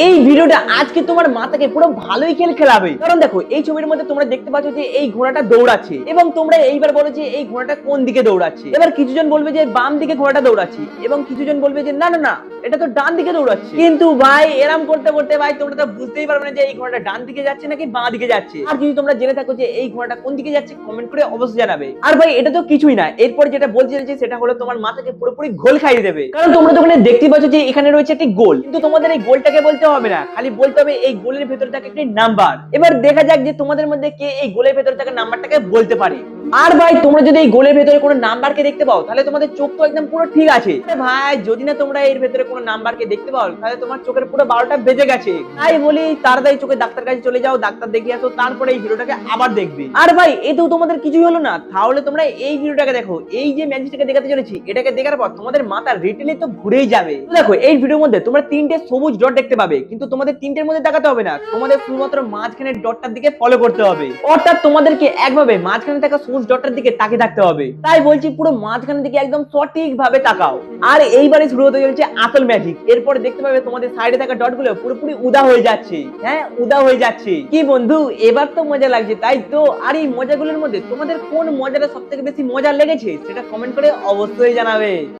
এই ভিডিওটা আজকে তোমার মাথাকে পুরো ভালোই খেলাবে। কারণ দেখো এই ছবির মধ্যে তোমরা দেখতে পাচ্ছ যে এই ঘোড়াটা দৌড়াচ্ছে এবং তোমরা এইবার বলো যে এই ঘোড়াটা কোন দিকে দৌড়াচ্ছে। এবার কিছুজন বলবে যে বাম দিকে ঘোড়াটা দৌড়াচ্ছে এবং কিছুজন বলবে যে না না না এটা তো ডান দিকে দৌড়াচ্ছে। কিন্তু ভাই এরম করতে করতে ভাই তোমরা তো বুঝতেই পারবে না যে এই ঘোড়াটা ডান দিকে যাচ্ছে নাকি বাঁ দিকে যাচ্ছে। আর যদি তোমরা জেনে থাকো যে এই ঘোড়াটা কোন দিকে যাচ্ছে কমেন্ট করে অবশ্যই জানাবে। আর ভাই এটা তো কিছুই না, এরপর যেটা বলতে চাইছি সেটা হলো তোমার মাথাকে পুরোপুরি গোল খাইয়ে দেবে। কারণ তোমরা তো ওখানে দেখতে পাচ্ছ যে এখানে রয়েছে একটি গোল, কিন্তু তোমাদের এই গোলটাকে বলতে হবে না, খালি বলতে হবে এই গোলের ভেতরে থাকে একটি নাম্বার। এবার দেখা যাক যে তোমাদের মধ্যে কে এই গোলের ভেতরে থাকা নাম্বারটাকে বলতে পারে। আর ভাই তোমরা যদি এই গোলের ভেতরে কোনো নাম্বারকে দেখতে পাও তাহলে তোমাদের চোখ তো একদম পুরো ঠিক আছে। ভাই যদি না তোমরা এর ভেতরে কোনো নাম্বারকে দেখতে পাও তাহলে তোমার চোখের পুরো 12টা বেজে গেছে। তাই বলি তাড়াতাড়ি চোখে ডাক্তার কাছে চলে যাও, ডাক্তার দেখিয়ে আসো, তারপরে এই ভিডিওটাকে আবার দেখবে। আর ভাই এতেও তোমাদের কিছুই হলো না, তাহলে তোমরা এই ভিডিওটাকে দেখো। এই যে ম্যাজিকটাকে দেখাতে চলেছি এটাকে দেখার পর তোমাদের মাথা রিটেলে তো ঘুরেই যাবে। দেখো এই ভিডিওর মধ্যে তোমরা তিনটে সবুজ ডট দেখতে পাবে, কিন্তু তোমাদের তিনটের মধ্যে দেখাতে হবে না, তোমাদের শুধুমাত্র মাঝখানের ডটটার দিকে ফলো করতে হবে। অর্থাৎ তোমাদেরকে একভাবে মাঝখানে থাকা সবুজ ডটটার দিকে তাকিয়ে থাকতে হবে। তাই বলছি পুরো মাঝখানের দিকে একদম সঠিক ভাবে তাকাও। আর এইবারে শুরু হতে চলেছে আসল ম্যাজিক। এরপরে দেখতে পাবে তোমাদের সাইডে থাকা ডট গুলো পুরোপুরি উদা হয়ে যাচ্ছে। হ্যাঁ উদা হয়ে যাচ্ছে। কি বন্ধু এবার তো মজা লাগছে তাই তো? আর এই মজাগুলোর মধ্যে তোমাদের কোন মজাটা সব থেকে বেশি মজা লেগেছে সেটা কমেন্ট করে অবশ্যই জানাবে।